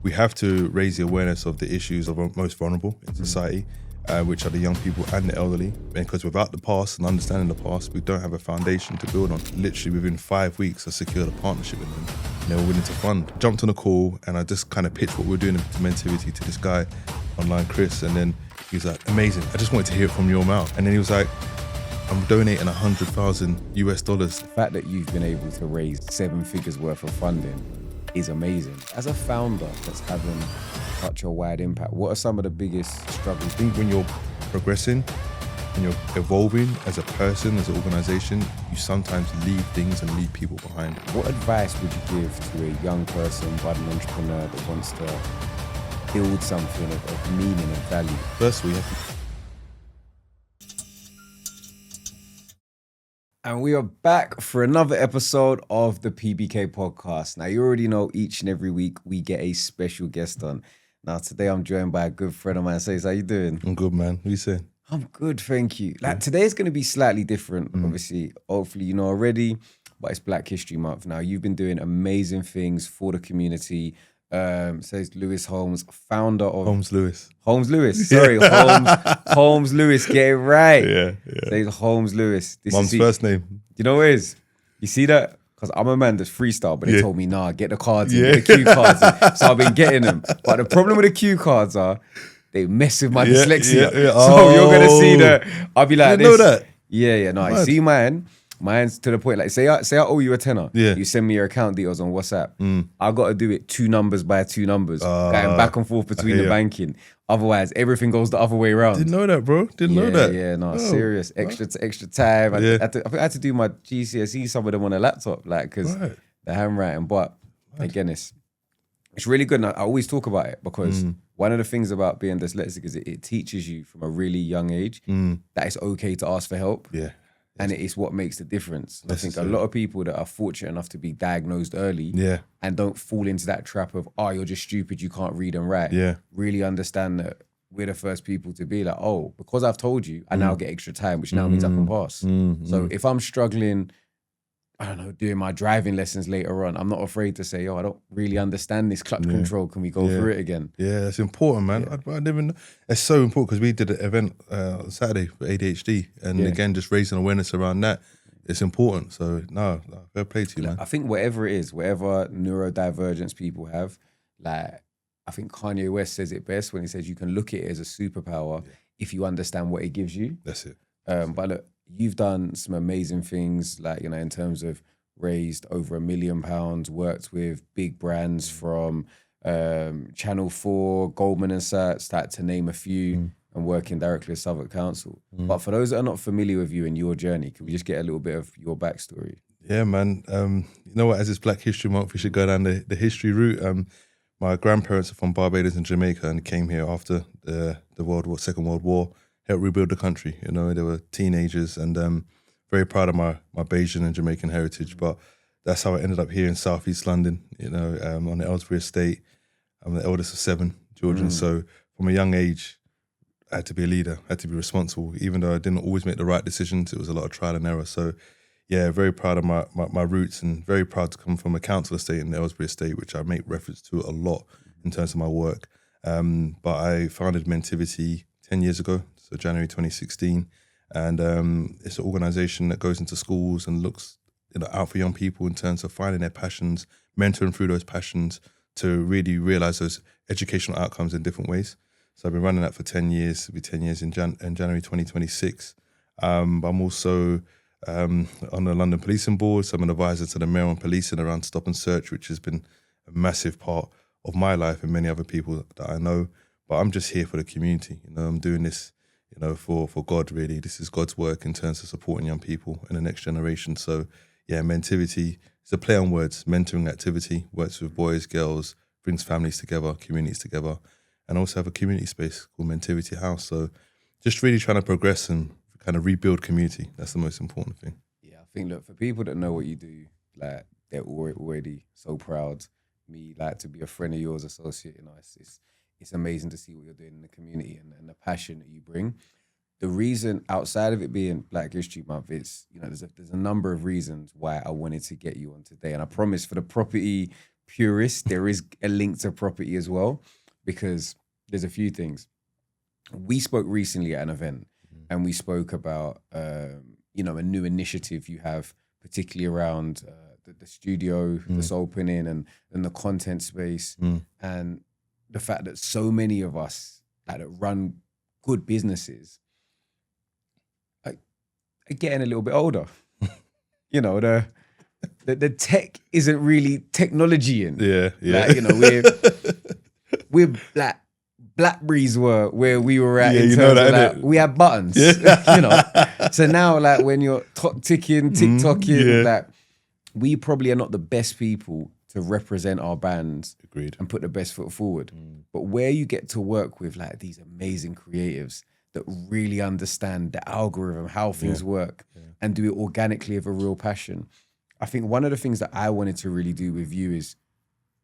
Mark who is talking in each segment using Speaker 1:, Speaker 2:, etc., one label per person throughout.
Speaker 1: we have to raise the awareness of the issues of our most vulnerable in society, which are the young people and the elderly, because without the past and understanding the past, we don't have a foundation to build on. Literally within 5 weeks, I secured a partnership with them. They were willing to fund. Jumped on a call and I just kind of pitched what we were doing to Mentivity to this guy online, Chris, and then he was like, amazing, I just wanted to hear it from your mouth. And then he was like, I'm donating $100,000.
Speaker 2: The fact that you've been able to raise 7 figures worth of funding is amazing. As a founder that's having such a wide impact, what are some of the biggest struggles?
Speaker 1: I think when you're progressing and you're evolving as a person, as an organization, you sometimes leave things and leave people behind.
Speaker 2: What advice would you give to a young person, budding entrepreneur that wants to build something of meaning and value?
Speaker 1: Firstly, you have to...
Speaker 2: And we are back for another episode of the PBK podcast. Now, you already know each and every week we get a special guest on. Now, today I'm joined by a good friend of mine. Sayce, how you doing?
Speaker 1: I'm good, man. What are you saying?
Speaker 2: I'm good, thank you. Like, today's going to be slightly different, obviously. Hopefully, you know already, but it's Black History Month. Now, you've been doing amazing things for the community. Says Lewis Holmes, founder of...
Speaker 1: Holmes Lewis.
Speaker 2: Holmes Lewis, sorry. Holmes Lewis, get it right.
Speaker 1: Yeah.
Speaker 2: Says Holmes Lewis. This
Speaker 1: Mum's
Speaker 2: is
Speaker 1: first name.
Speaker 2: You know what it is? You see that? Because I'm a man that's freestyle, but they told me, nah, get the cards in,
Speaker 1: Yeah.
Speaker 2: get the cue cards in. So I've been getting them. But the problem with the cue cards are, they mess with my dyslexia.
Speaker 1: Yeah.
Speaker 2: So you're going to see the... I'll be like
Speaker 1: You
Speaker 2: this.
Speaker 1: know that?
Speaker 2: Yeah. No, I see mine's to the point, like, say I owe you a tenner.
Speaker 1: Yeah.
Speaker 2: You send me your account details on WhatsApp. I got to do it 2 numbers by 2 numbers, going back and forth between the banking. Otherwise, everything goes the other way around.
Speaker 1: Didn't know that, bro. Didn't know that.
Speaker 2: Yeah, no, serious. Extra time. I think I had to do my GCSE, some of them on a laptop, like, because the handwriting. But again, it's really good. And I always talk about it because one of the things about being dyslexic is it teaches you from a really young age that it's okay to ask for help.
Speaker 1: Yeah.
Speaker 2: And it's what makes the difference. I think a lot of people that are fortunate enough to be diagnosed early and don't fall into that trap of, oh, you're just stupid, you can't read and write.
Speaker 1: Yeah.
Speaker 2: Really understand that we're the first people to be like, oh, because I've told you, I now get extra time, which now means I can pass. So if I'm struggling, I don't know, doing my driving lessons later on, I'm not afraid to say, I don't really understand this clutch control. Can we go through it again?
Speaker 1: Yeah, that's important, man. I never know. It's so important because we did an event on Saturday for ADHD, and again, just raising awareness around that. It's important. So no, fair play to you, man.
Speaker 2: I think whatever it is, whatever neurodivergence people have, like, I think Kanye West says it best when he says you can look at it as a superpower if you understand what it gives you.
Speaker 1: That's it.
Speaker 2: But look, you've done some amazing things, like, you know, in terms of raised over £1 million, worked with big brands from Channel 4, Goldman and Sachs, to name a few, and working directly with Southwark Council. But for those that are not familiar with you and your journey, can we just get a little bit of your backstory?
Speaker 1: Yeah, man. You know what? As it's Black History Month, we should go down the history route. My grandparents are from Barbados and Jamaica and came here after the Second World War. Helped rebuild the country. You know, they were teenagers, and very proud of my Bayesian and Jamaican heritage. But that's how I ended up here in Southeast London. You know, on the Ellsbury estate. I'm the eldest of 7 children, so from a young age, I had to be a leader. I had to be responsible, even though I didn't always make the right decisions. It was a lot of trial and error. So, yeah, very proud of my roots, and very proud to come from a council estate in the Ellsbury estate, which I make reference to a lot in terms of my work. But I founded Mentivity 10 years ago. So January 2016, and it's an organisation that goes into schools and looks out for young people in terms of finding their passions, mentoring through those passions to really realise those educational outcomes in different ways. So I've been running that for 10 years. It'll be 10 years in January 2026. I'm also on the London Policing Board, so I'm an advisor to the Mayor on Policing around stop and search, which has been a massive part of my life and many other people that I know. But I'm just here for the community. You know, I'm doing this, you know, for God, really. This is God's work in terms of supporting young people and the next generation. So, yeah, Mentivity is a play on words, mentoring activity, works with boys, girls, brings families together, communities together, and also have a community space called Mentivity House. So just really trying to progress and kind of rebuild community. That's the most important thing.
Speaker 2: Yeah, I think, look, for people that know what you do, like, they're already so proud. Me, like, to be a friend of yours, associate, you know, it's amazing to see what you're doing in the community and the passion that you bring. The reason, outside of it being Black History Month, it's, you know, there's a number of reasons why I wanted to get you on today. And I promise, for the property purist, there is a link to property as well, because there's a few things. We spoke recently at an event, and we spoke about a new initiative you have, particularly around the studio that's opening and the content space, and the fact that so many of us that run good businesses are getting a little bit older. The tech isn't really technology in.
Speaker 1: Yeah.
Speaker 2: We're like Blackberries were where we were at in
Speaker 1: you
Speaker 2: terms
Speaker 1: know
Speaker 2: of
Speaker 1: that,
Speaker 2: like, we had buttons. So now, like, when you're TikToking, like, we probably are not the best people to represent our bands.
Speaker 1: Agreed.
Speaker 2: And put the best foot forward. But where you get to work with like these amazing creatives that really understand the algorithm, how things work, and do it organically with a real passion. I think one of the things that I wanted to really do with you is,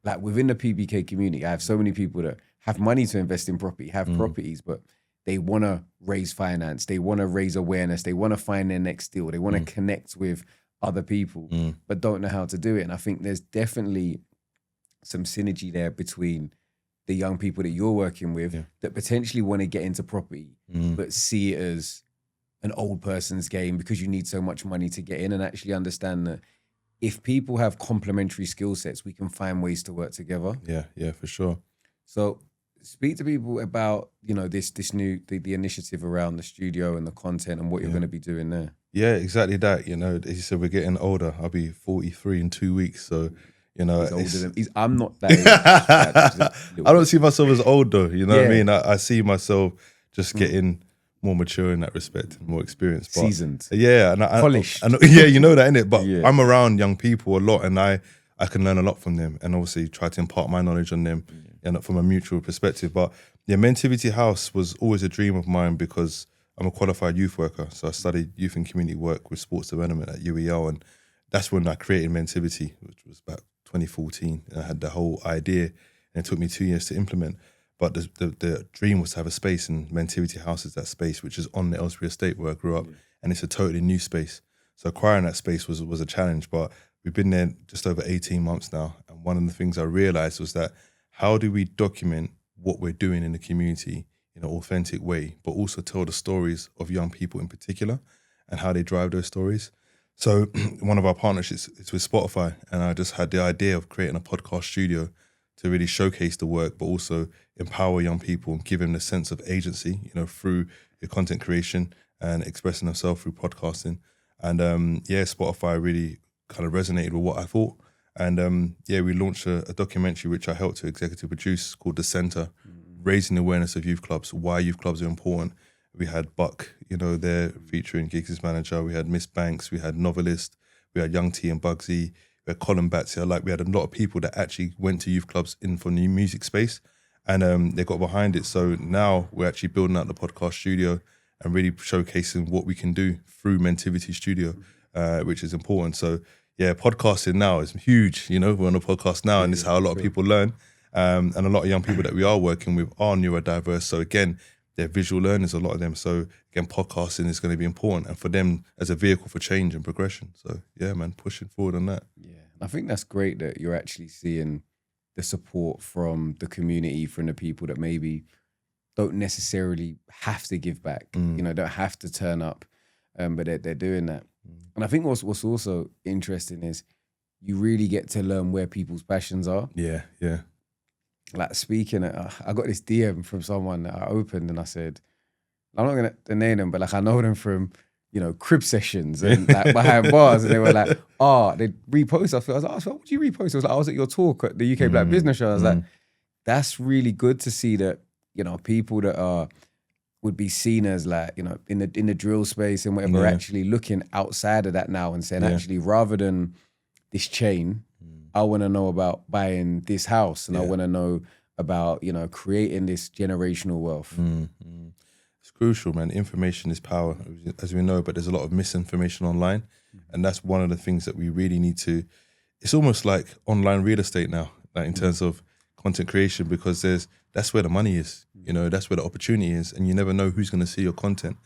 Speaker 2: like, within the PBK community, I have so many people that have money to invest in property, have properties, but they want to raise finance, they want to raise awareness, they want to find their next deal, they want to connect with other people, but don't know how to do it. And I think there's definitely some synergy there between the young people that you're working with that potentially want to get into property, but see it as an old person's game because you need so much money to get in, and actually understand that if people have complementary skill sets, we can find ways to work together.
Speaker 1: Yeah, for sure.
Speaker 2: So speak to people about, this new, the initiative around the studio and the content and what you're going to be doing there.
Speaker 1: Yeah, exactly that. As you said, we're getting older. I'll be 43 in 2 weeks. So,
Speaker 2: he's older than, I'm not that age.
Speaker 1: I don't see myself as old though. You know what I mean? I see myself just getting more mature in that respect, more experienced. But,
Speaker 2: seasoned.
Speaker 1: Yeah. And
Speaker 2: polished.
Speaker 1: You know that, innit? But I'm around young people a lot, and I can learn a lot from them, and obviously try to impart my knowledge on them and from a mutual perspective. But Mentivity House was always a dream of mine because I'm a qualified youth worker. So I studied youth and community work with sports development at UEL, and that's when I created Mentivity, which was about 2014. And I had the whole idea, and it took me 2 years to implement. But the dream was to have a space, and Mentivity House is that space, which is on the Ellsbury estate where I grew up, and it's a totally new space. So acquiring that space was a challenge, but we've been there just over 18 months now. And one of the things I realized was that how do we document what we're doing in the community in an authentic way, but also tell the stories of young people in particular and how they drive those stories. So one of our partnerships is with Spotify, and I just had the idea of creating a podcast studio to really showcase the work, but also empower young people and give them the sense of agency, through your content creation and expressing themselves through podcasting. And Spotify really kind of resonated with what I thought. And we launched a documentary which I helped to executive produce called The Centre, raising the awareness of youth clubs, why youth clubs are important. We had Buck, there featuring Giggs' manager. We had Miss Banks. We had Novelist. We had Young T and Bugsy. We had Colin Batsy. We had a lot of people that actually went to youth clubs in for new music space, and they got behind it. So now we're actually building out the podcast studio and really showcasing what we can do through Mentivity Studio, which is important. So podcasting now is huge. We're on a podcast now, and this is how a lot of people learn. And a lot of young people that we are working with are neurodiverse. So again, they're visual learners, a lot of them. So again, podcasting is going to be important, and for them as a vehicle for change and progression. So pushing forward on that.
Speaker 2: Yeah, I think that's great that you're actually seeing the support from the community, from the people that maybe don't necessarily have to give back, don't have to turn up, but they're doing that. And I think what's also interesting is you really get to learn where people's passions are.
Speaker 1: Yeah.
Speaker 2: Like, speaking, I got this DM from someone that I opened, and I said, I'm not going to name them, but like, I know them from, crib sessions and like behind bars. And they were like, they repost. I was like, what do you repost? I was like, I was at your talk at the UK Black Business Show. I was like, that's really good to see that, people that would be seen as like, in the drill space and whatever, actually looking outside of that now and saying, actually, rather than this chain, I want to know about buying this house, and I want to know about, creating this generational wealth.
Speaker 1: It's crucial, man. Information is power, as we know, but there's a lot of misinformation online. And that's one of the things that we really need to, it's almost like online real estate now, like in terms of content creation, because that's where the money is, that's where the opportunity is, and you never know who's going to see your content.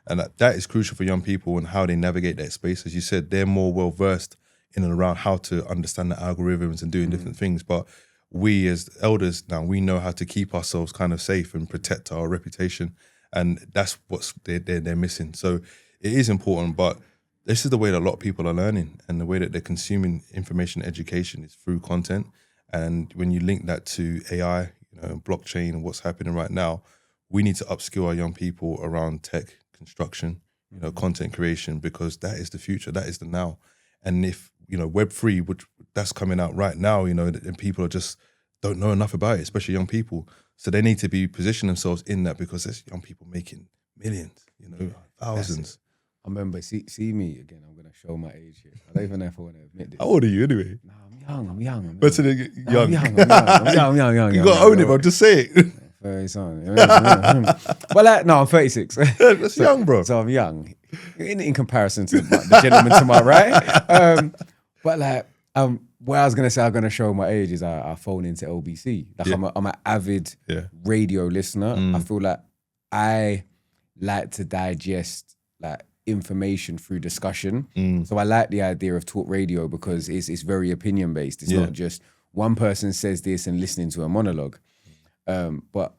Speaker 1: And that is crucial for young people and how they navigate that space. As you said, they're more well-versed in and around how to understand the algorithms and doing different things. But we as elders now, we know how to keep ourselves kind of safe and protect our reputation. And that's what they're missing. So it is important, but this is the way that a lot of people are learning, and the way that they're consuming information education is through content. And when you link that to AI, blockchain and what's happening right now, we need to upskill our young people around tech, construction, content creation, because that is the future, that is the now. And if, Web3, which that's coming out right now, and people just don't know enough about it, especially young people. So they need to be positioning themselves in that, because there's young people making millions, thousands.
Speaker 2: I remember, see me again, I'm going to show my age here. I don't even know if I want to admit this.
Speaker 1: How old are you anyway?
Speaker 2: No, I'm young.
Speaker 1: But young.
Speaker 2: I'm young.
Speaker 1: You got to own it, bro. Just say it.
Speaker 2: 30 something. But no, I'm 36.
Speaker 1: That's young, bro.
Speaker 2: So I'm young in comparison to the gentleman to my right. But what I was going to say, I'm going to show my age is I phone into LBC. I'm an avid radio listener. I feel like I like to digest information through discussion. So I like the idea of talk radio because it's very opinion based. It's not just one person says this and listening to a monologue. But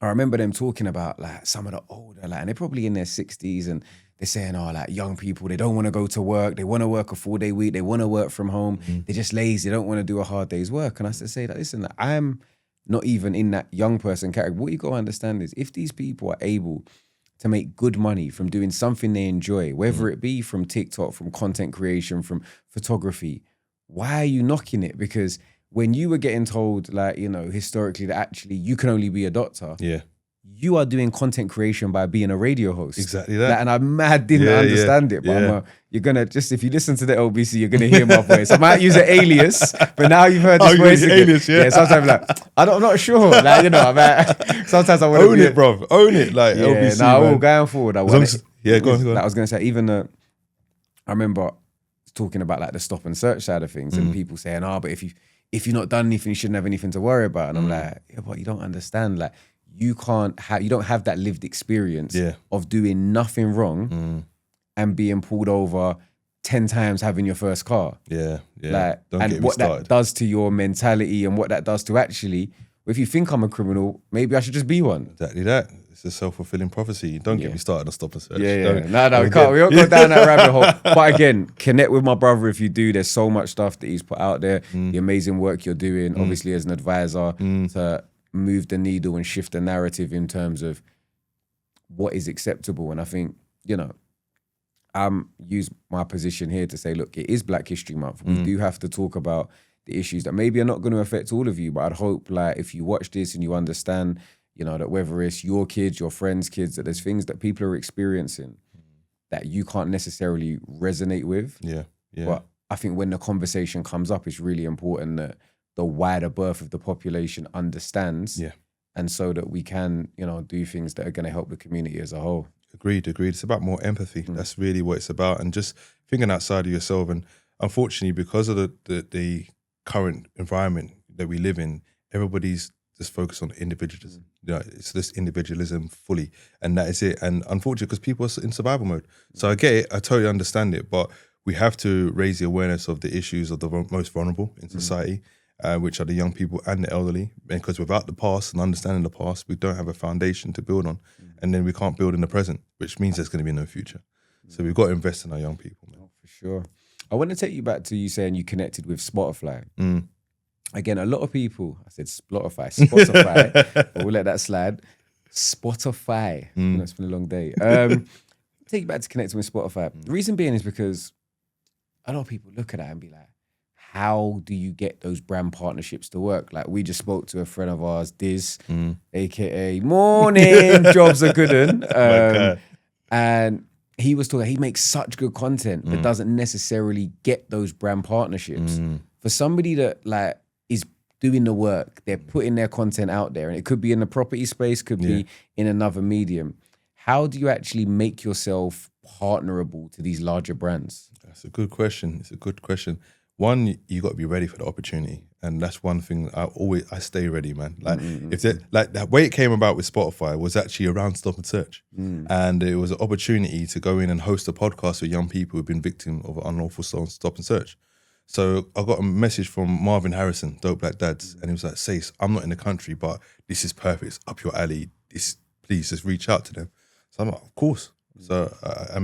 Speaker 2: I remember them talking about some of the older, and they're probably in their 60s, and they're saying, young people, they don't want to go to work. They want to work a 4-day week. They want to work from home. They're just lazy. They don't want to do a hard day's work. And I say that, listen, I'm not even in that young person category. What you got to understand is if these people are able to make good money from doing something they enjoy, whether it be from TikTok, from content creation, from photography, why are you knocking it? Because when you were getting told, historically that actually you can only be a doctor, you are doing content creation by being a radio host.
Speaker 1: Exactly that.
Speaker 2: And I didn't understand it, but you're going to if you listen to the LBC, you're going to hear my voice. I might use an alias, but now you've heard this voice again.
Speaker 1: Alias,
Speaker 2: sometimes I'm not sure. Sometimes I want to
Speaker 1: own it, bro. Own it, LBC.
Speaker 2: No, going forward, I want it.
Speaker 1: Go on.
Speaker 2: I was going to say, even I remember talking about the stop and search side of things, and people saying, but if you've not done anything, you shouldn't have anything to worry about. And I'm like, but you don't understand. You don't have that lived experience of doing nothing wrong and being pulled over 10 times having your first car.
Speaker 1: Don't
Speaker 2: and
Speaker 1: get
Speaker 2: what
Speaker 1: me started.
Speaker 2: that does to your mentality and what that does to actually, if you think I'm a criminal, maybe I should just be one.
Speaker 1: Exactly that. It's a self-fulfilling prophecy. Don't get me started on stop and search.
Speaker 2: No, we can't. We won't go down that rabbit hole. But again, connect with my brother if you do. There's so much stuff that he's put out there. The amazing work you're doing, obviously as an advisor, to move the needle and shift the narrative in terms of what is acceptable. And I think, use my position here to say, look, it is Black History Month. We do have to talk about the issues that maybe are not going to affect all of you, but I'd hope if you watch this and you understand, that whether it's your kids, your friends' kids, that there's things that people are experiencing that you can't necessarily resonate with. But I think when the conversation comes up, it's really important that the wider birth of the population understands, and so that we can, do things that are going to help the community as a whole.
Speaker 1: Agreed. It's about more empathy. That's really what it's about, and just thinking outside of yourself. And unfortunately, because of the current environment that we live in, everybody's just focused on individualism. It's this individualism fully, and that is it. And unfortunately, because people are in survival mode. So I get it. I totally understand it, but we have to raise the awareness of the issues of the most vulnerable in society. Which are the young people and the elderly, because without the past and understanding the past, we don't have a foundation to build on, and then we can't build in the present, which means there's going to be no future. So we've got to invest in our young people, man.
Speaker 2: For sure. I want to take you back to you saying you connected with Spotify. Again, a lot of people, I said Spotify, but we'll let that slide. Spotify. It's been a long day. Take you back to connecting with Spotify. The reason being is because a lot of people look at that and be like, how do you get those brand partnerships to work? We just spoke to a friend of ours, Diz, aka Morning Jobs Are Good. And he was talking, he makes such good content, but doesn't necessarily get those brand partnerships. For somebody that is doing the work, they're putting their content out there, and it could be in the property space, could be in another medium. How do you actually make yourself partnerable to these larger brands?
Speaker 1: That's a good question. It's a good question. one, you got to be ready for the opportunity, and that's one thing I stay ready, man. Like if that, like the way it came about with Spotify was actually around stop and search, and it was an opportunity to go in and host a podcast with young people who've been victim of unlawful stop and search. So I got a message from Marvin Harrison, Dope Black Dads, and he was like, Sayce, I'm not in the country, but this is perfect. It's up your alley. Please just reach out to them. So I'm like, of course. So I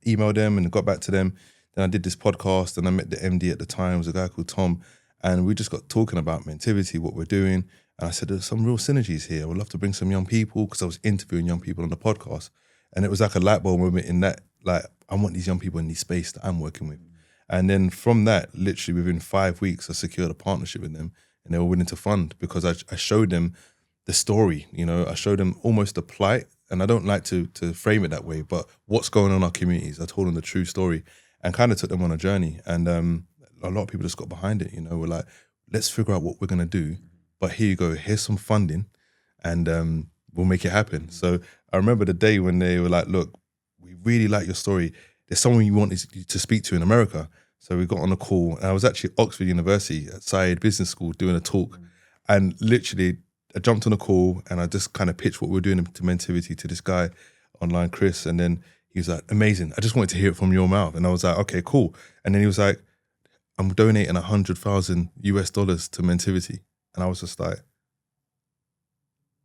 Speaker 1: emailed them and got back to them. Then I did this podcast and I met the MD at the time, it was a guy called Tom, and we just got talking about Mentivity, what we're doing. And I said, there's some real synergies here. I would love to bring some young people, because I was interviewing young people on the podcast. And it was like a light bulb moment in that, like, I want these young people in this space that I'm working with. And then from that, literally within 5 weeks, I secured a partnership with them, and they were willing to fund, because I showed them the story, I showed them almost the plight. And I don't like to frame it that way, but what's going on in our communities. I told them the true story and kind of took them on a journey. And a lot of people just got behind it, we're like, let's figure out what we're going to do. But here you go, here's some funding, and we'll make it happen. So I remember the day when they were like, look, we really like your story. There's someone you want to speak to in America. So we got on a call, and I was actually at Oxford University at Sayce Business School doing a talk. And literally I jumped on a call and I just kind of pitched what we were doing to Mentivity to this guy online, Chris. And then he was like, amazing. I just wanted to hear it from your mouth. And I was like, okay, cool. And then he was like, I'm donating $100,000 US to Mentivity. And I was just like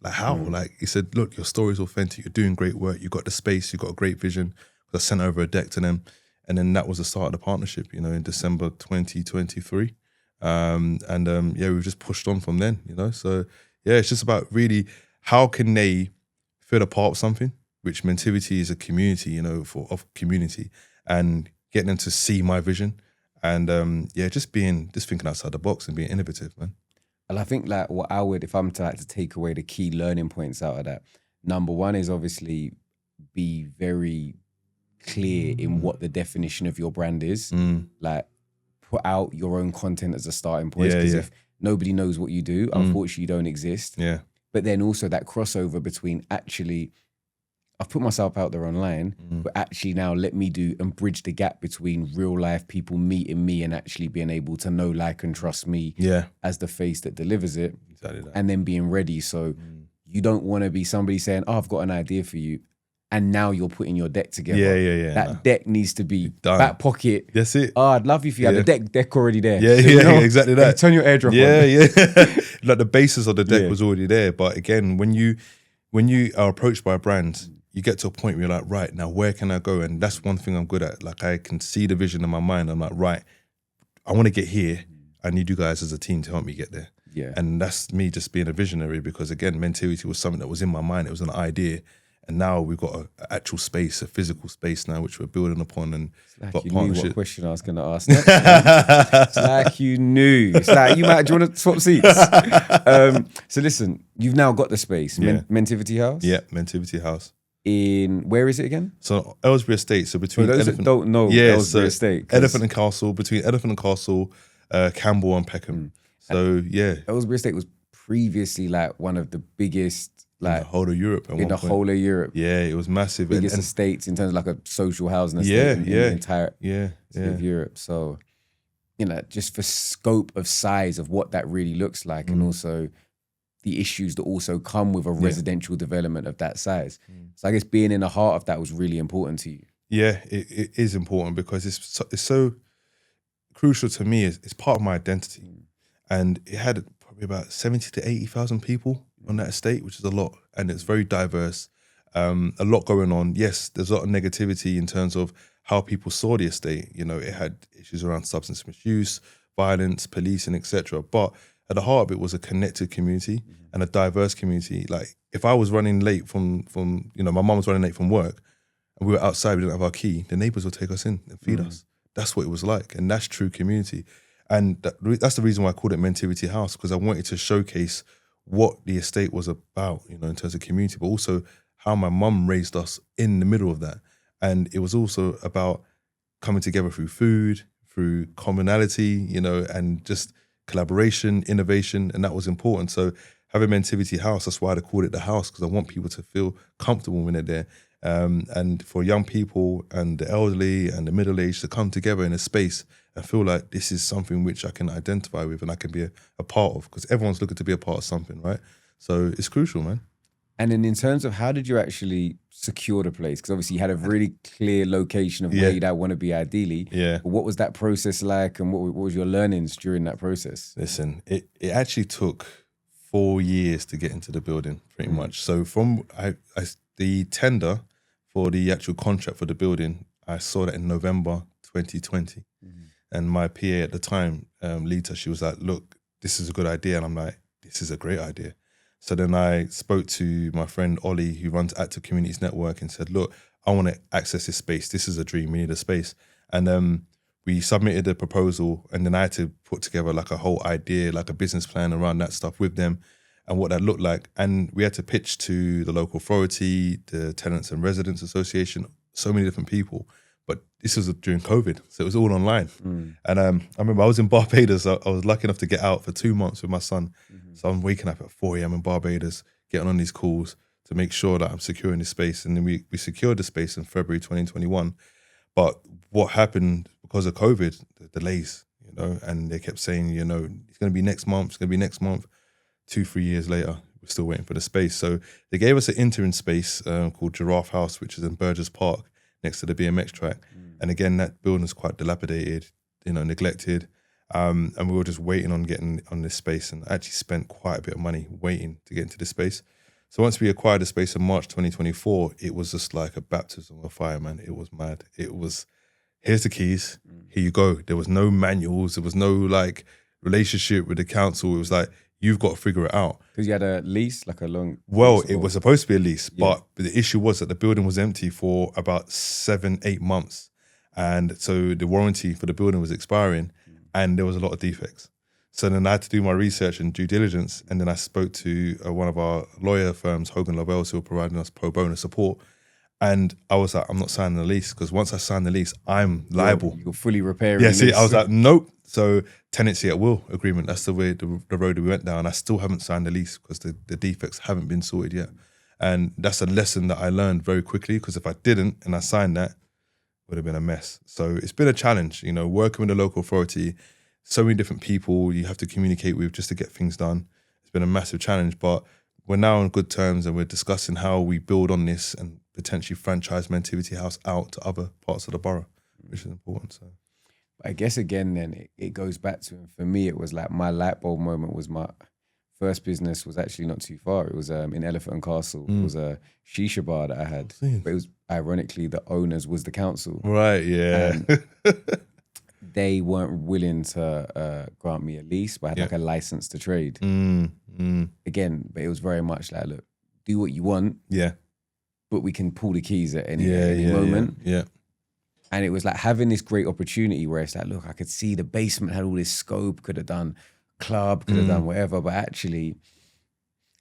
Speaker 1: how? Like, he said, look, your story's authentic. You're doing great work. You got the space. You got a great vision. I sent over a deck to them. And then that was the start of the partnership, in December 2023. We've just pushed on from then, So yeah, it's just about really how can they feel a part of something, which Mentivity is a community, of community, and getting them to see my vision. And just thinking outside the box and being innovative, man.
Speaker 2: And I think like what I would, if I'm to take away the key learning points out of that, number one is obviously be very clear in what the definition of your brand is. Like, put out your own content as a starting point. Because if nobody knows what you do, unfortunately you don't exist.
Speaker 1: Yeah.
Speaker 2: But then also that crossover between actually, I've put myself out there online, but actually now let me do and bridge the gap between real life people meeting me and actually being able to know, like, and trust me as the face that delivers it.
Speaker 1: Exactly that.
Speaker 2: And then being ready. So you don't want to be somebody saying, oh, I've got an idea for you, and now you're putting your deck together.
Speaker 1: Yeah.
Speaker 2: That deck needs to be
Speaker 1: done.
Speaker 2: Back pocket.
Speaker 1: That's it.
Speaker 2: Oh, I'd love you if you had the deck already there.
Speaker 1: Yeah, exactly that.
Speaker 2: Turn your airdrop on.
Speaker 1: Yeah. Like the basis of the deck was already there. But again, when you are approached by a brand, you get to a point where you're like, right, now where can I go? And that's one thing I'm good at. Like, I can see the vision in my mind. I'm like, right, I want to get here. I need you guys as a team to help me get there.
Speaker 2: Yeah.
Speaker 1: And that's me just being a visionary, because again, Mentivity was something that was in my mind. It was an idea. And now we've got an actual space, a physical space now, which we're building upon, and
Speaker 2: like
Speaker 1: got
Speaker 2: you
Speaker 1: partnership.
Speaker 2: knew what question I was going to ask next. It's like you knew. It's like, do you want to swap seats? So listen, you've now got the space. Mentivity House?
Speaker 1: Yeah, Mentivity House.
Speaker 2: Where is it again?
Speaker 1: So Ellsbury Estate. So between
Speaker 2: those that don't know Ellsbury Estate.
Speaker 1: Elephant and Castle, between Elephant and Castle, Campbell and Peckham. So yeah.
Speaker 2: Ellsbury Estate was previously like one of the biggest, like,
Speaker 1: in the whole of Europe.
Speaker 2: In the whole of Europe.
Speaker 1: Yeah, it was massive.
Speaker 2: Biggest estates in terms of like a social housing estate in the entire of Europe. So, just for scope of size of what that really looks like, and also the issues that also come with a residential development of that size. So I guess being in the heart of that was really important to you.
Speaker 1: Yeah, it is important, because it's so crucial to me. It's part of my identity. And it had probably about 70 to 80,000 people on that estate, which is a lot. And it's very diverse, a lot going on. Yes, there's a lot of negativity in terms of how people saw the estate. It had issues around substance misuse, violence, policing, etc. But at the heart of it was a connected community and a diverse community. Like, if I was running late from my mum was running late from work, and we were outside, we didn't have our key, the neighbours would take us in and feed us. That's what it was like. And that's true community. And that's the reason why I called it Mentivity House, because I wanted to showcase what the estate was about, in terms of community, but also how my mum raised us in the middle of that. And it was also about coming together through food, through commonality, and just collaboration, innovation, and that was important. So having Mentivity House, that's why I called it the house, because I want people to feel comfortable when they're there. And for young people and the elderly and the middle-aged to come together in a space I feel like this is something which I can identify with and I can be a part of, because everyone's looking to be a part of something, right? So it's crucial, man.
Speaker 2: And then in terms of how did you actually secure the place? Because obviously you had a really clear location of where you'd want to be ideally.
Speaker 1: Yeah.
Speaker 2: But what was that process like, and what was your learnings during that process?
Speaker 1: Listen, it actually took 4 years to get into the building, pretty much. So from the tender for the actual contract for the building, I saw that in November 2020. And my PA at the time, Lita, she was like, look, this is a good idea. And I'm like, this is a great idea. So then I spoke to my friend Ollie, who runs Active Communities Network, and said, look, I want to access this space. This is a dream. We need a space. And we submitted a proposal, and then I had to put together like a whole idea, like a business plan around that stuff with them and what that looked like. And we had to pitch to the local authority, the Tenants and Residents Association, so many different people. But this was during COVID, so it was all online. And I remember I was in Barbados. I was lucky enough to get out for 2 months with my son. So I'm waking up at 4 a.m. in Barbados, getting on these calls to make sure that I'm securing the space. And then we secured the space in February 2021. But what happened because of COVID, the delays, and they kept saying, it's going to be next month, it's going to be next month. 2-3 years later, we're still waiting for the space. So they gave us an interim space called Giraffe House, which is in Burgess Park, next to the BMX track. And again, that building is quite dilapidated, neglected. And we were just waiting on getting on this space, and I actually spent quite a bit of money waiting to get into this space. So once we acquired the space in March 2024, it was just like a baptism of fire, man. It was mad. It was, here's the keys, here you go. There was no manuals, there was no like relationship with the council. It was like, you've got to figure it out.
Speaker 2: Because you had a lease, like a long...
Speaker 1: Well, it was supposed to be a lease, but the issue was that the building was empty for about 7-8 months. And so the warranty for the building was expiring and there was a lot of defects. So then I had to do my research and due diligence. And then I spoke to one of our lawyer firms, Hogan Lovells, who were providing us pro bono support. And I was like, I'm not signing the lease, because once I sign the lease, I'm liable.
Speaker 2: You're fully repairing.
Speaker 1: Yeah, see, I was like, nope. So tenancy at will agreement, that's the way the road we went down. I still haven't signed the lease because the defects haven't been sorted yet. And that's a lesson that I learned very quickly, because if I didn't and I signed that, it would have been a mess. So it's been a challenge, working with the local authority, so many different people you have to communicate with just to get things done. It's been a massive challenge, but we're now on good terms and we're discussing how we build on this and potentially franchise Mentivity House out to other parts of the borough, which is important. So
Speaker 2: I guess again, then it goes back to, and for me, it was like my light bulb moment was my first business was actually not too far. It was in Elephant and Castle. It was a shisha bar that I had, but it was ironically the owners was the council.
Speaker 1: Right, yeah.
Speaker 2: They weren't willing to grant me a lease, but I had like a license to trade. Again, but it was very much like, look, do what you want.
Speaker 1: Yeah.
Speaker 2: But we can pull the keys at any moment.
Speaker 1: Yeah.
Speaker 2: And it was like having this great opportunity where it's like, look, I could see the basement had all this scope, could have done club, could have done whatever. But actually,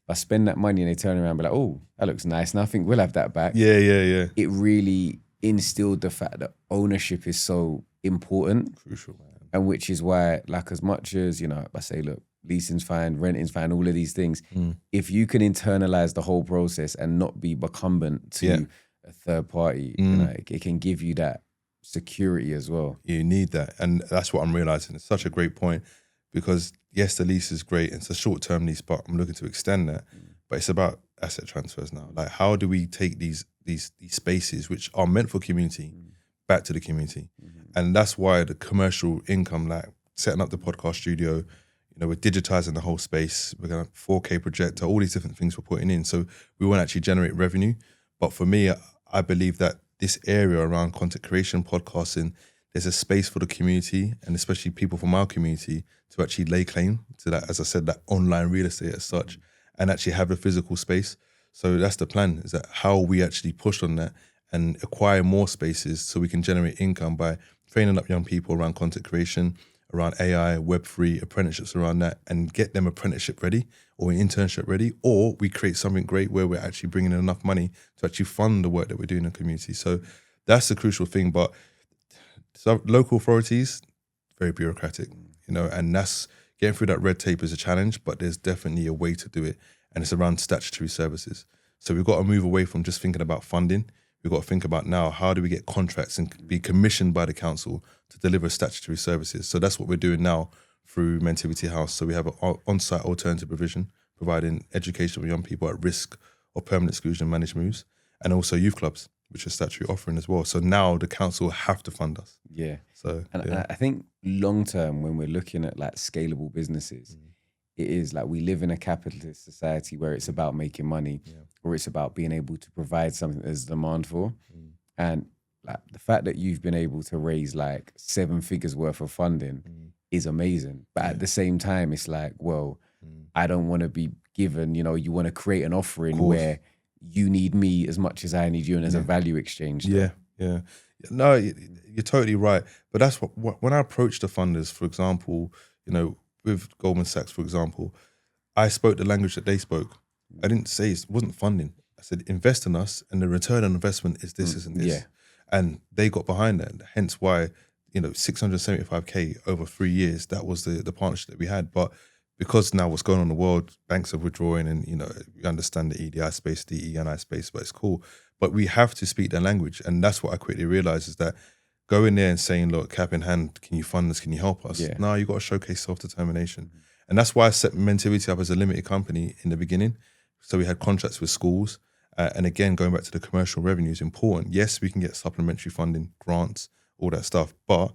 Speaker 2: I spend that money and they turn around and be like, oh, that looks nice. And I think we'll have that back.
Speaker 1: Yeah.
Speaker 2: It really instilled the fact that ownership is so important.
Speaker 1: Crucial, man.
Speaker 2: And which is why, like, as much as, I say, look, leasing's fine, renting's fine, all of these things. If you can internalize the whole process and not be recumbent to a third party, it can give you that security as well.
Speaker 1: You need that. And that's what I'm realizing. It's such a great point, because yes, the lease is great. It's a short-term lease, but I'm looking to extend that. But it's about asset transfers now. Like, how do we take these spaces which are meant for community back to the community? And that's why the commercial income, like setting up the podcast studio, we're digitizing the whole space. We're going to 4K projector, all these different things we're putting in. So we want to actually generate revenue. But for me, I believe that this area around content creation, podcasting, there's a space for the community, and especially people from our community, to actually lay claim to that, as I said, that online real estate as such, and actually have a physical space. So that's the plan, is that how we actually push on that and acquire more spaces so we can generate income by training up young people around content creation, around AI, Web3, apprenticeships around that, and get them apprenticeship ready or an internship ready, or we create something great where we're actually bringing in enough money to actually fund the work that we're doing in the community. So that's the crucial thing. But so local authorities, very bureaucratic, and that's getting through that red tape is a challenge, but there's definitely a way to do it. And it's around statutory services. So we've got to move away from just thinking about funding. we've got to think about now, how do we get contracts and be commissioned by the council to deliver statutory services? So that's what we're doing now through Mentivity House. So we have an on-site alternative provision, providing education for young people at risk of permanent exclusion and managed moves, and also youth clubs, which is statutory offering as well. So now the council have to fund us.
Speaker 2: Yeah.
Speaker 1: So
Speaker 2: and I think long term, when we're looking at like scalable businesses, it is like we live in a capitalist society where it's about making money, or it's about being able to provide something there's demand for. And like the fact that you've been able to raise like 7 figures worth of funding is amazing. But at the same time, it's like, well, I don't want to be given, you want to create an offering where you need me as much as I need you, and there's a value exchange.
Speaker 1: Yeah. No, you're totally right. But that's what when I approach the funders, for example, with Goldman Sachs, for example, I spoke the language that they spoke. I didn't say it wasn't funding. I said, invest in us, and the return on investment is this, isn't this?
Speaker 2: Yeah.
Speaker 1: And they got behind that. Hence why, 675K over 3 years, that was the partnership that we had. But because now what's going on in the world, banks are withdrawing, and, you understand the EDI space, the ENI space, but it's cool. But we have to speak their language. And that's what I quickly realized, is that going there and saying, look, cap in hand, can you fund us? Can you help us?
Speaker 2: Yeah.
Speaker 1: No, you got to showcase self-determination. And that's why I set Mentivity up as a limited company in the beginning. So we had contracts with schools. And again, going back to the commercial revenue is important. Yes, we can get supplementary funding, grants, all that stuff, but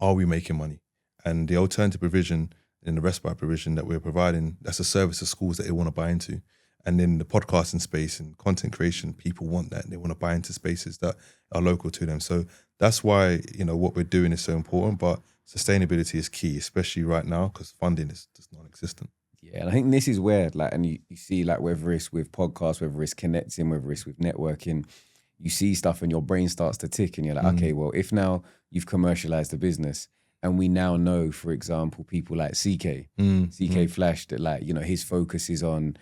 Speaker 1: are we making money? And the alternative provision and the respite provision that we're providing, that's a service to schools that they want to buy into. And then the podcasting space and content creation, people want that, and they want to buy into spaces that are local to them. So that's why, what we're doing is so important, but sustainability is key, especially right now, because funding is just non-existent.
Speaker 2: Yeah, and I think this is where, and you see, whether it's with podcasts, whether it's connecting, whether it's with networking, you see stuff and your brain starts to tick, and you're like, okay, well, if now you've commercialized the business, and we now know, for example, people like CK Flash, that his focus is on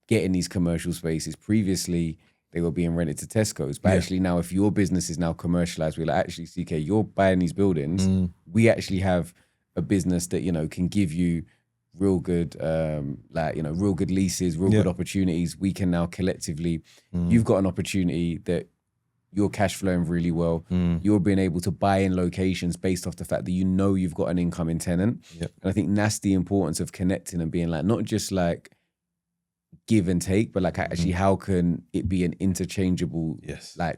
Speaker 2: getting these commercial spaces. Previously, they were being rented to Tesco's, but actually now, if your business is now commercialized, we're like, actually, CK, you're buying these buildings. We actually have a business that can give you real good, real good leases, real good opportunities. We can now collectively, you've got an opportunity that you're cash flowing really well. You're being able to buy in locations based off the fact that you've got an incoming tenant. And I think that's the importance of connecting and being not just give and take, but actually how can it be an interchangeable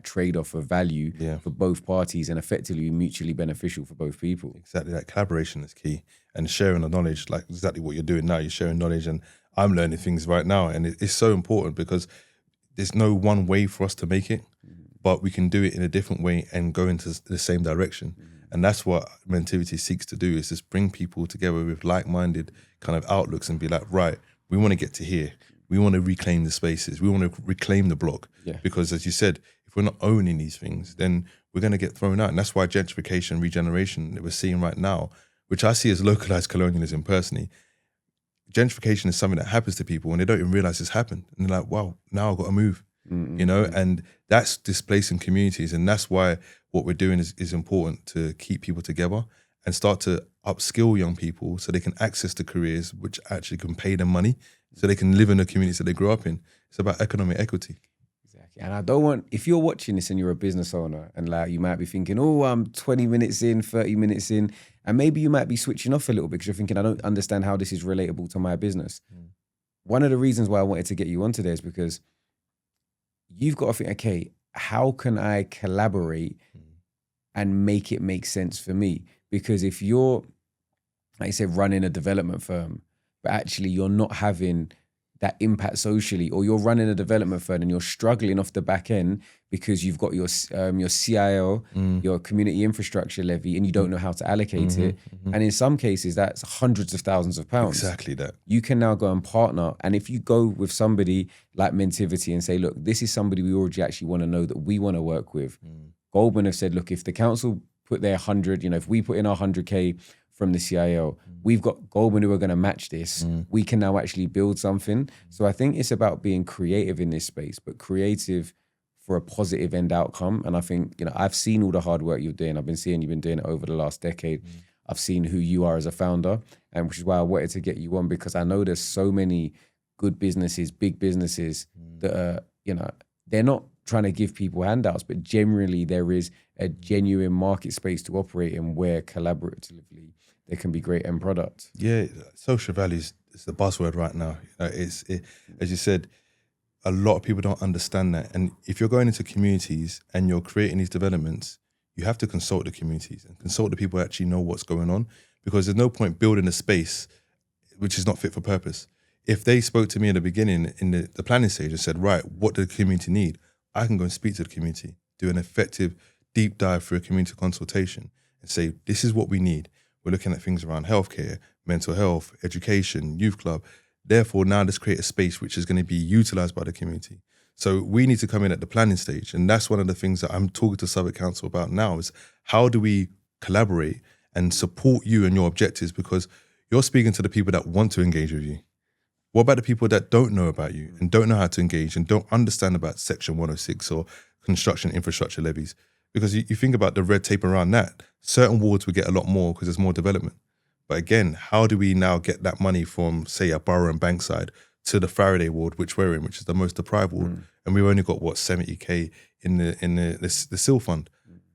Speaker 2: trade-off of value for both parties and effectively mutually beneficial for both people.
Speaker 1: Exactly, that collaboration is key, and sharing the knowledge, exactly what you're doing now. You're sharing knowledge, and I'm learning things right now, and it's so important because there's no one way for us to make it, but we can do it in a different way and go into the same direction. And that's what Mentivity seeks to do, is just bring people together with like-minded kind of outlooks and be like, right, we want to get to here. We want to reclaim the spaces. We want to reclaim the block. Because as you said, if we're not owning these things, then we're going to get thrown out. And that's why gentrification, regeneration that we're seeing right now, which I see as localized colonialism personally, gentrification is something that happens to people and they don't even realize it's happened. And they're like, wow, now I've got to move, and that's displacing communities. And that's why what we're doing is important, to keep people together and start to upskill young people so they can access the careers which actually can pay them money, so they can live in the communities that they grew up in. It's about economic equity.
Speaker 2: Exactly. And I don't want, if you're watching this and you're a business owner and you might be thinking, oh, I'm 20 minutes in, 30 minutes in, and maybe you might be switching off a little bit because you're thinking, I don't understand how this is relatable to my business. One of the reasons why I wanted to get you on today is because you've got to think, okay, how can I collaborate and make it make sense for me? Because if you're, like I said, running a development firm, but actually you're not having that impact socially, or you're running a development firm and you're struggling off the back end because you've got your CIL, your community infrastructure levy, and you don't know how to allocate it. And in some cases, that's hundreds of thousands of pounds.
Speaker 1: Exactly that.
Speaker 2: You can now go and partner. And if you go with somebody like Mentivity and say, look, this is somebody we already actually want to know that we want to work with. Goldman have said, look, if the council put their 100, if we put in our 100K from the CIL, we've got Goldman who are going to match this. We can now actually build something. So I think it's about being creative in this space, but creative for a positive end outcome. And I think, I've seen all the hard work you're doing. I've been seeing you've been doing it over the last decade. I've seen who you are as a founder, and which is why I wanted to get you on, because I know there's so many good businesses, big businesses that are, they're not trying to give people handouts, but generally there is a genuine market space to operate in where collaboratively there can be great end products.
Speaker 1: Yeah, social values is the buzzword right now. As you said, a lot of people don't understand that. And if you're going into communities and you're creating these developments, you have to consult the communities and consult the people who actually know what's going on, because there's no point building a space which is not fit for purpose. If they spoke to me in the beginning, in the planning stage, and said, right, what do the community need? I can go and speak to the community, do an effective deep dive through a community consultation and say, this is what we need. We're looking at things around healthcare, mental health, education, youth club. Therefore, now let's create a space which is going to be utilized by the community. So we need to come in at the planning stage. And that's one of the things that I'm talking to Southwark Council about now, is how do we collaborate and support you and your objectives? Because you're speaking to the people that want to engage with you. What about the people that don't know about you and don't know how to engage and don't understand about Section 106 or construction infrastructure levies? Because you think about the red tape around that, certain wards would get a lot more because there's more development. But again, how do we now get that money from, say, a Borough and Bankside to the Faraday ward, which we're in, which is the most deprived ward, and we've only got 70k in the SIL fund,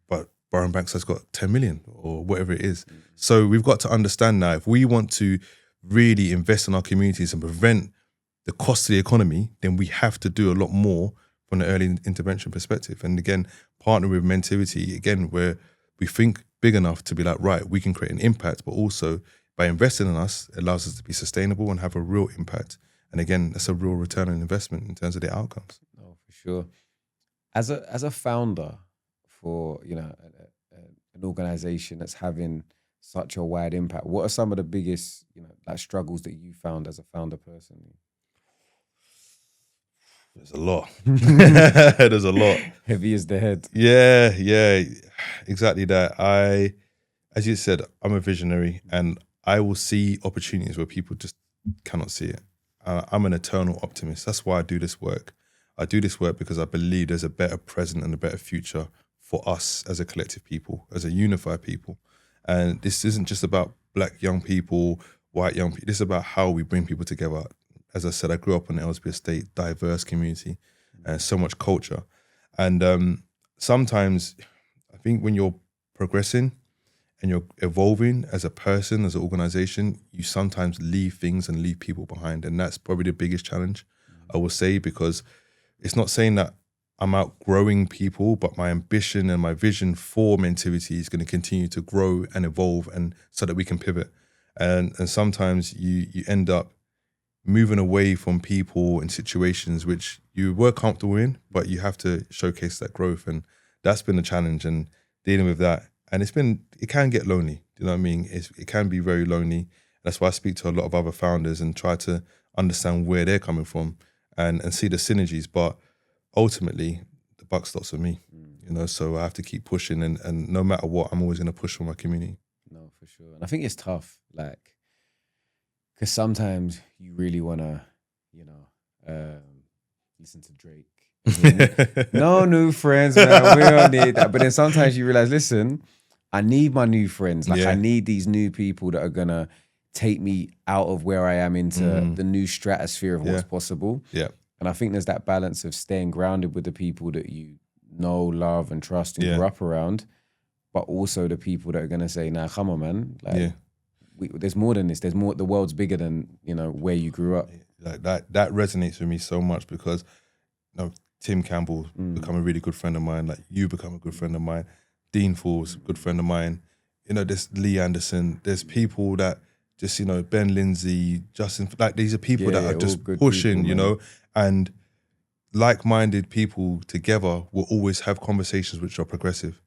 Speaker 1: but Borough and Bankside's got 10 million or whatever it is. So we've got to understand now, if we want to really invest in our communities and prevent the cost of the economy, then we have to do a lot more from the early intervention perspective. And again, partner with Mentivity, again, where we think big enough to be like, right, we can create an impact, but also by investing in us, it allows us to be sustainable and have a real impact. And again, that's a real return on investment in terms of the outcomes.
Speaker 2: Oh, for sure. As a founder for, an organization that's having such a wide impact, what are some of the biggest, struggles that you found as a founder personally?
Speaker 1: There's a lot. There's a lot.
Speaker 2: Heavy as the head.
Speaker 1: Yeah, exactly that. As you said, I'm a visionary and I will see opportunities where people just cannot see it. I'm an eternal optimist. That's why I do this work. I do this work because I believe there's a better present and a better future for us as a collective people, as a unified people. And this isn't just about black young people, white young people. This is about how we bring people together. As I said, I grew up in the Ellesby Estate, diverse community, and so much culture. And sometimes I think when you're progressing and you're evolving as a person, as an organization, you sometimes leave things and leave people behind. And that's probably the biggest challenge, I will say, because it's not saying that I'm outgrowing people, but my ambition and my vision for Mentivity is going to continue to grow and evolve, and so that we can pivot. And sometimes you end up moving away from people and situations which you were comfortable in, but you have to showcase that growth. And that's been a challenge, and dealing with that. And it can get lonely. You know what I mean? It can be very lonely. That's why I speak to a lot of other founders and try to understand where they're coming from and see the synergies. But ultimately, the buck stops with me, so I have to keep pushing. And no matter what, I'm always going to push for my community.
Speaker 2: No, for sure. And I think it's tough, because sometimes you really want to, listen to Drake. No new friends, man. We don't need that. But then sometimes you realize, listen, I need my new friends. I need these new people that are going to take me out of where I am into the new stratosphere of what's possible.
Speaker 1: Yeah.
Speaker 2: And I think there's that balance of staying grounded with the people that you know, love and trust and grew up around, but also the people that are going to say, nah, come on, man. There's more than this. There's more. The world's bigger than, where you grew up.
Speaker 1: That resonates with me so much because, Tim Campbell become a really good friend of mine. You become a good friend of mine. Dean Fall's a good friend of mine. There's Lee Anderson. There's people that just, Ben Lindsay, Justin, these are people that are just pushing, people, and like-minded people together will always have conversations which are progressive.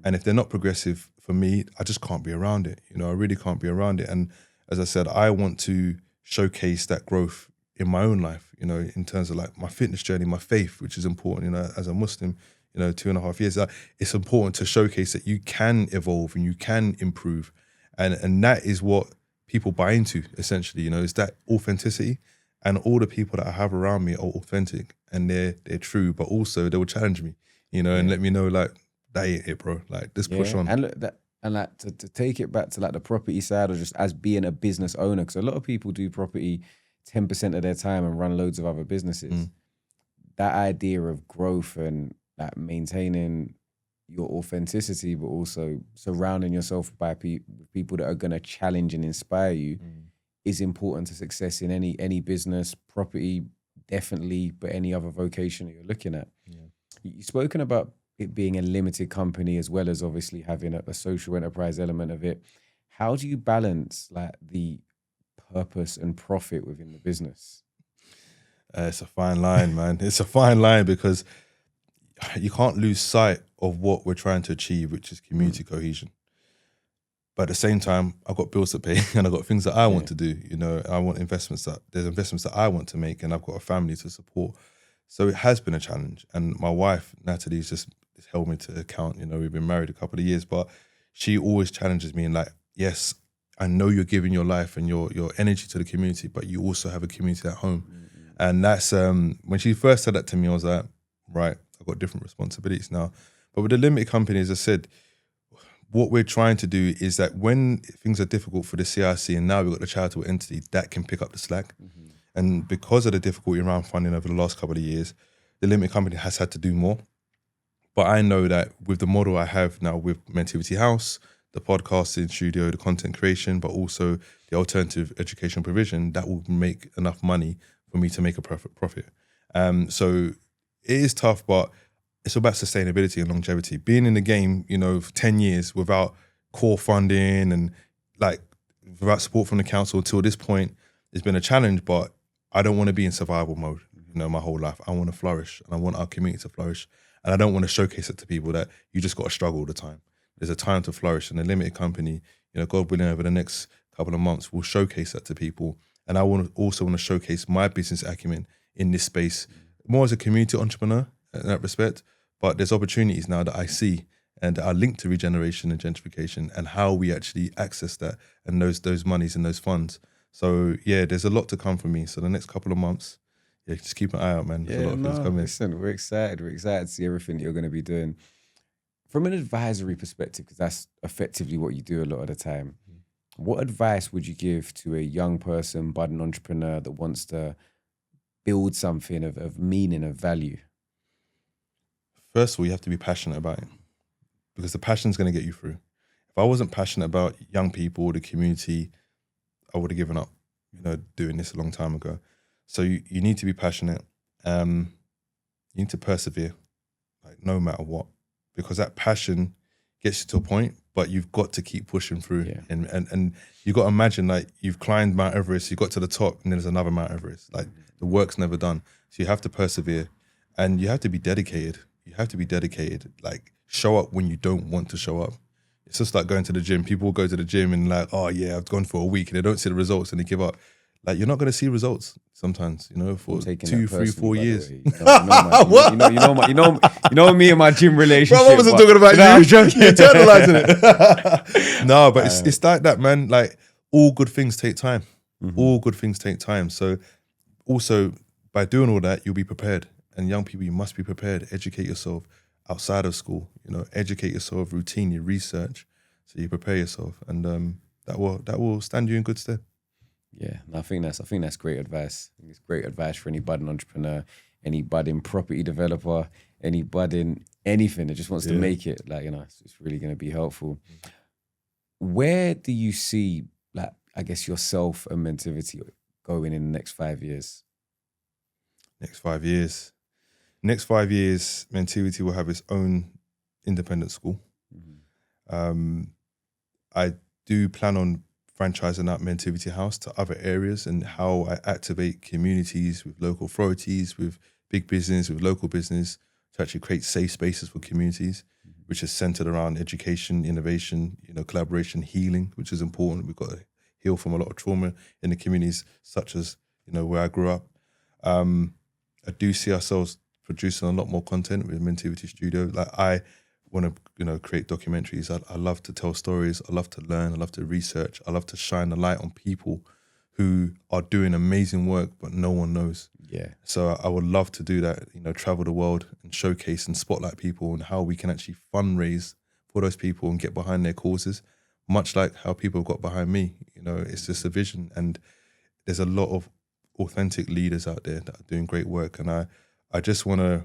Speaker 1: And if they're not progressive, for me, I just can't be around it. I really can't be around it. And as I said, I want to showcase that growth in my own life, in terms of my fitness journey, my faith, which is important, as a Muslim, 2.5 years. It's important to showcase that you can evolve and you can improve. And that is what people buy into, essentially, is that authenticity. And all the people that I have around me are authentic and they're true, but also they will challenge me, and let me know that ain't it, bro. Just push on.
Speaker 2: And look, to take it back to the property side, or just as being a business owner, because a lot of people do property 10% of their time and run loads of other businesses. that idea of growth and like maintaining your authenticity, but also surrounding yourself by people that are going to challenge and inspire you is important to success in any business, property, definitely, but any other vocation that you're looking at.
Speaker 1: Yeah.
Speaker 2: You've spoken about it being a limited company as well as obviously having a social enterprise element of it. How do you balance like the purpose and profit within the business?
Speaker 1: It's a fine line, man. It's a fine line because you can't lose sight of what we're trying to achieve, which is community cohesion. But at the same time, I've got bills to pay and I've got things that I want to do. You know, I want there's investments that I want to make, and I've got a family to support. So it has been a challenge. And my wife, Natalie, has held me to account. You know, we've been married a couple of years, but she always challenges me and like, yes, I know you're giving your life and your energy to the community, but you also have a community at home. And that's, when she first said that to me, I was like, right, I've got different responsibilities now. But with the limited company, as I said, what we're trying to do is that when things are difficult for the CIC and now we've got the charitable entity, that can pick up the slack. And because of the difficulty around funding over the last couple of years, the limited company has had to do more. But I know that with the model I have now with Mentivity House, the podcasting studio, the content creation, but also the alternative education provision, that will make enough money for me to make a profit. So it is tough, but it's about sustainability and longevity. Being in the game, you know, for 10 years without core funding and like without support from the council until this point, it's been a challenge, but I don't want to be in survival mode, you know, my whole life. I want to flourish and I want our community to flourish. And I don't want to showcase it to people that you just got to struggle all the time. There's a time to flourish, and a limited company, you know, God willing, over the next couple of months, will showcase that to people. And I also want to showcase my business acumen in this space, more as a community entrepreneur in that respect. But there's opportunities now that I see and that are linked to regeneration and gentrification and how we actually access that and those monies and those funds. So yeah, there's a lot to come from me. So the next couple of months, yeah, just keep an eye out, man. There's a lot of things coming.
Speaker 2: Listen, we're excited. We're excited to see everything that you're going to be doing. From an advisory perspective, because that's effectively what you do a lot of the time, what advice would you give to a young person, budding entrepreneur that wants to build something of meaning, of value?
Speaker 1: First of all, you have to be passionate about it because the passion's going to get you through. If I wasn't passionate about young people, the community, I would have given up, you know, doing this a long time ago. So you need to be passionate. You need to persevere, like no matter what, because that passion gets you to a point, but you've got to keep pushing through.
Speaker 2: Yeah.
Speaker 1: And you got to imagine, like, you've climbed Mount Everest, you got to the top, and then there's another Mount Everest. Like, the work's never done. So you have to persevere, and you have to be dedicated. You have to be dedicated. Like, show up when you don't want to show up. It's just like going to the gym. People will go to the gym and like, oh yeah, I've gone for a week, and they don't see the results and they give up. Like, you're not going to see results sometimes, you know, for 2, 3, 4 years.
Speaker 2: You know me and my gym relationship.
Speaker 1: Bro, I wasn't talking about you. You're internalizing it. No, but it's like that, man. Like, all good things take time. All good things take time. So also, by doing all that, you'll be prepared. And young people, you must be prepared. Educate yourself outside of school. You know, educate yourself routinely, research, so you prepare yourself, and that will stand you in good stead.
Speaker 2: Yeah, I think that's great advice. I think it's great advice for any budding entrepreneur, any budding property developer, any budding anything that just wants to make it. Like, you know, it's really going to be helpful. Where do you see, like, I guess, yourself and Mentivity going in the next 5 years?
Speaker 1: Next 5 years, Mentivity will have its own independent school. I do plan on franchising out Mentivity House to other areas, and how I activate communities with local authorities, with big business, with local business, to actually create safe spaces for communities, which is centered around education, innovation, you know, collaboration, healing, which is important. We've got to heal from a lot of trauma in the communities, such as, you know, where I grew up. I do see ourselves producing a lot more content with Mentivity Studio. Like, I want to, you know, create documentaries. I love to tell stories. I love to learn. I love to research. I love to shine the light on people who are doing amazing work, but no one knows.
Speaker 2: Yeah.
Speaker 1: So I would love to do that, you know, travel the world and showcase and spotlight people and how we can actually fundraise for those people and get behind their causes, much like how people have got behind me. You know, it's just a vision, and there's a lot of authentic leaders out there that are doing great work, and I I just want to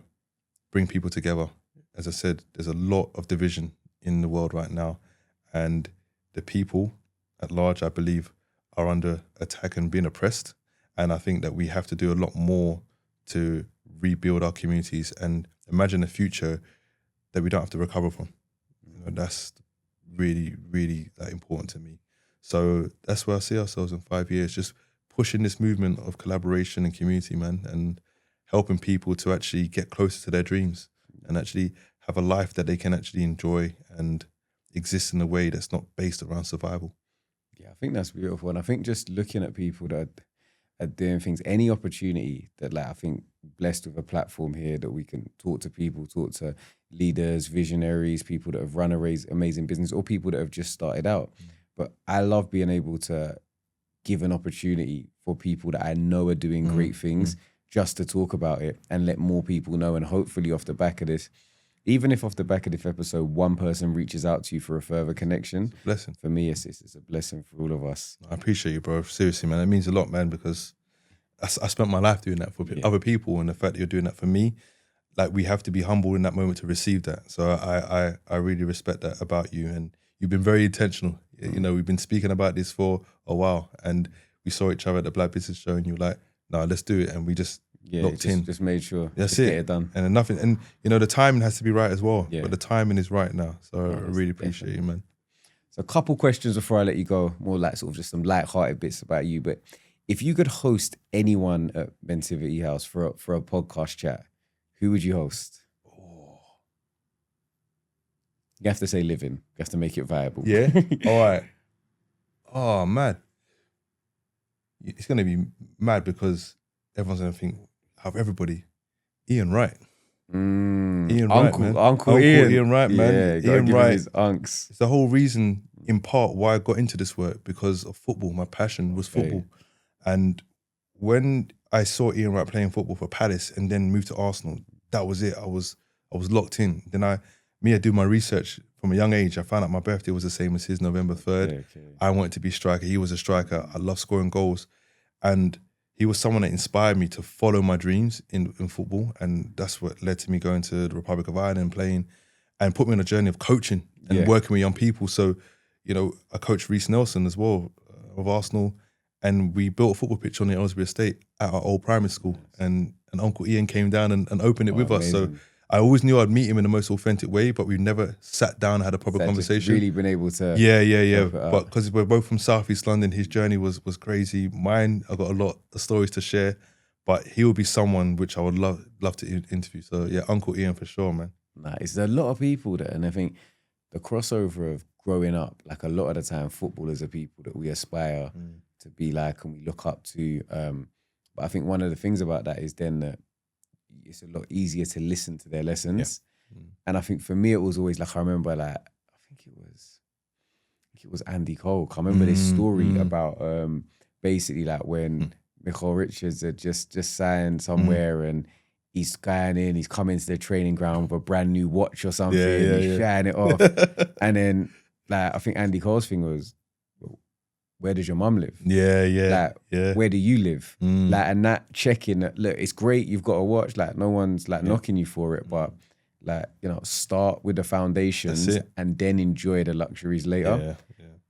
Speaker 1: bring people together. As I said, there's a lot of division in the world right now, and the people at large, I believe, are under attack and being oppressed. And I think that we have to do a lot more to rebuild our communities and imagine a future that we don't have to recover from. You know, that's really, really important to me. So that's where I see ourselves in 5 years, just pushing this movement of collaboration and community, man, and helping people to actually get closer to their dreams and actually have a life that they can actually enjoy and exist in a way that's not based around survival.
Speaker 2: Yeah, I think that's beautiful. And I think just looking at people that are doing things, any opportunity that, like, I think blessed with a platform here that we can talk to people, talk to leaders, visionaries, people that have run amazing business, or people that have just started out. But I love being able to give an opportunity for people that I know are doing great things just to talk about it and let more people know. And hopefully off the back of this, even if off the back of this episode, one person reaches out to you for a further connection,
Speaker 1: It's a blessing.
Speaker 2: for me, it's a blessing for all of us.
Speaker 1: I appreciate you, bro. Seriously, man. It means a lot, man, because I spent my life doing that for other people, and the fact that you're doing that for me, like, we have to be humble in that moment to receive that. So I really respect that about you, and you've been very intentional. You know, we've been speaking about this for a while, and we saw each other at the Black Business Show, and you're like, no, let's do it. And we just locked in.
Speaker 2: Just made sure.
Speaker 1: That's
Speaker 2: just
Speaker 1: it.
Speaker 2: Get it done.
Speaker 1: And nothing. And, you know, the timing has to be right as well.
Speaker 2: Yeah.
Speaker 1: But the timing is right now. So I really appreciate you, man.
Speaker 2: So a couple questions before I let you go, more like sort of just some light-hearted bits about you. But if you could host anyone at Mentivity House for a podcast chat, who would you host? You have to say living. You have to make it viable.
Speaker 1: Yeah? All right. Oh, man. It's going to be mad because everyone's going to think, out of everybody, Ian Wright. Ian Wright, man.
Speaker 2: Uncle Ian.
Speaker 1: Ian Wright, man.
Speaker 2: Yeah,
Speaker 1: Ian
Speaker 2: give
Speaker 1: Wright.
Speaker 2: him his unks.
Speaker 1: It's the whole reason, in part, why I got into this work, because of football. My passion was football. And when I saw Ian Wright playing football for Palace and then moved to Arsenal, that was it. I was locked in. Then I do my research from a young age. I found out my birthday was the same as his, November 3rd. I wanted to be a striker. He was a striker. I love scoring goals. And he was someone that inspired me to follow my dreams in football. And that's what led to me going to the Republic of Ireland and playing, and put me on a journey of coaching and working with young people. So, you know, I coached Reece Nelson as well of Arsenal, and we built a football pitch on the Aylesbury estate at our old primary school. And Uncle Ian came down and opened it with us. So I always knew I'd meet him in the most authentic way, but we never sat down and had a proper conversation.
Speaker 2: Really been able to.
Speaker 1: Yeah. But because we're both from South East London, his journey was crazy. Mine, I got a lot of stories to share, but he would be someone which I would love to interview. So yeah, Uncle Ian for sure, man.
Speaker 2: Nice. There's a lot of people that, and I think the crossover of growing up, like a lot of the time, footballers are people that we aspire to be like and we look up to. But I think one of the things about that is then that it's a lot easier to listen to their lessons. And I think for me, it was always like, I remember like, I think it was Andy Cole. I remember this story about basically like when Michael Richards had just signed somewhere and he's scanning, he's coming to the training ground with a brand new watch or something, he's shining it off. And then like, I think Andy Cole's thing was, where does your mum live? Like, where do you live? Like, and that checking that, look, it's great, you've got a watch, like no one's like knocking you for it, but like, you know, start with the foundations and then enjoy the luxuries later.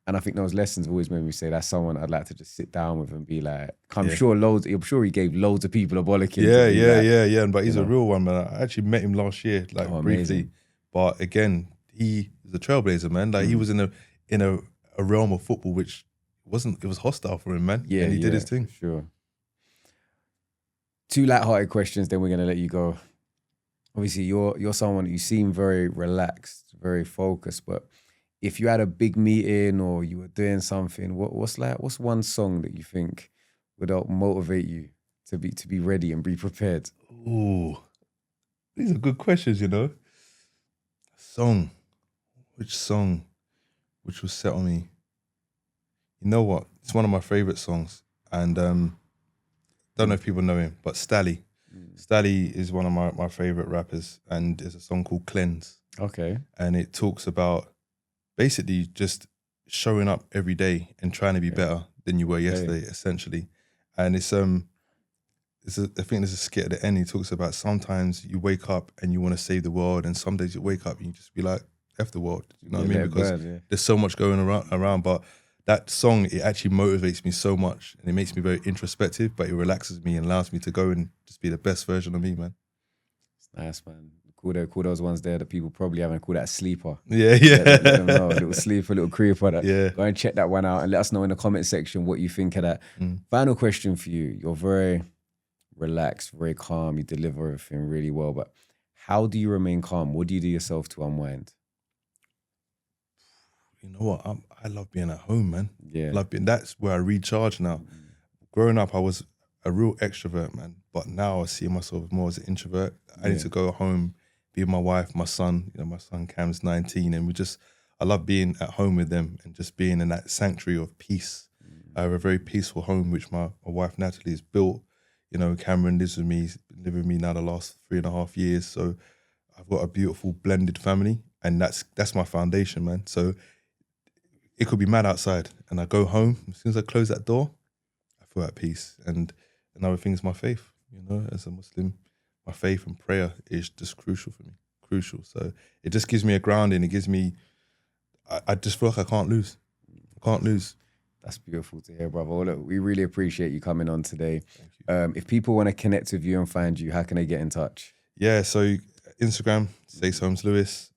Speaker 2: And I think those lessons always made me say that's someone I'd like to just sit down with and be like, I'm sure he gave loads of people a bollocking.
Speaker 1: Yeah. But he's a real one, man. I actually met him last year, like briefly.
Speaker 2: Amazing.
Speaker 1: But again, he is a trailblazer, man. Like he was in a realm of football which it was hostile for him, man.
Speaker 2: Yeah,
Speaker 1: and he did his thing.
Speaker 2: Sure. 2 light-hearted questions, then we're gonna let you go. Obviously, you're someone, you seem very relaxed, very focused, but if you had a big meeting or you were doing something, what's one song that you think would help motivate you to be ready and be prepared?
Speaker 1: Ooh, these are good questions, you know. Which song will settle me? You know what? It's one of my favorite songs, and don't know if people know him, but Stally. Stally is one of my favorite rappers, and there's a song called Cleanse.
Speaker 2: Okay.
Speaker 1: And it talks about basically just showing up every day and trying to be better than you were yesterday, essentially. And it's I think there's a skit at the end. He talks about sometimes you wake up and you want to save the world, and some days you wake up and you just be like, F the world. You know what I mean? Because there's so much going around. But that song, it actually motivates me so much, and it makes me very introspective, but it relaxes me and allows me to go and just be the best version of me, man.
Speaker 2: It's nice, man. Cool those ones there that people probably haven't called that a sleeper.
Speaker 1: Yeah.
Speaker 2: Let them know, a little sleeper, a little creeper. That.
Speaker 1: Yeah.
Speaker 2: Go and check that one out and let us know in the comment section what you think of that. Final question for you. You're very relaxed, very calm. You deliver everything really well. But how do you remain calm? What do you do yourself to unwind?
Speaker 1: You know what? I love being at home, man.
Speaker 2: Yeah.
Speaker 1: That's where I recharge now. Growing up, I was a real extrovert, man. But now I see myself more as an introvert. I need to go home, be with my wife, my son. You know, my son Cam's 19, and I love being at home with them and just being in that sanctuary of peace. I have a very peaceful home, which my wife Natalie has built. You know, Cameron lives with me now the last 3.5 years. So I've got a beautiful blended family, and that's my foundation, man. So it could be mad outside, and I go home. As soon as I close that door, I feel at peace. And another thing is my faith. You know, as a Muslim, my faith and prayer is just crucial for me. Crucial. So it just gives me a grounding. It gives me. I just feel like I can't lose. I can't lose.
Speaker 2: That's beautiful to hear, brother. Well, look, we really appreciate you coming on today. Thank you. If people want to connect with you and find you, how can they get in touch? Yeah, so Instagram, Sayce Holmes Lewis.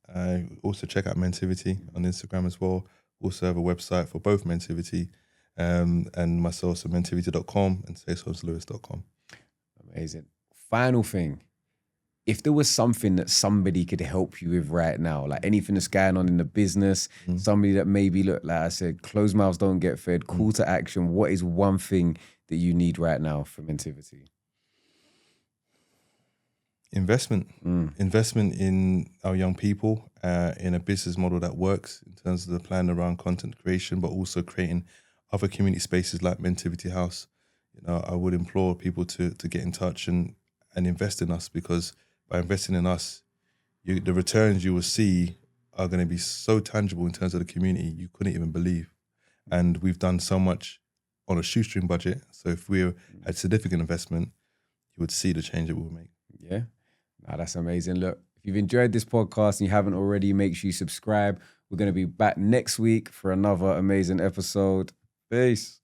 Speaker 2: Also check out Mentivity on Instagram as well. Also have a website for both Mentivity and myself, so mentivity.com and sayceholmeslewis.com. Amazing. Final thing. If there was something that somebody could help you with right now, like anything that's going on in the business, somebody that maybe, look, like I said, closed mouths don't get fed, call to action, what is one thing that you need right now for Mentivity? Investment. Investment in our young people, in a business model that works in terms of the plan around content creation, but also creating other community spaces like Mentivity House. You know, I would implore people to get in touch and invest in us, because by investing in us, the returns you will see are going to be so tangible in terms of the community you couldn't even believe. And we've done so much on a shoestring budget. So if we had significant investment, you would see the change it will make. Yeah. Nah, that's amazing. Look, if you've enjoyed this podcast and you haven't already, make sure you subscribe. We're going to be back next week for another amazing episode. Peace.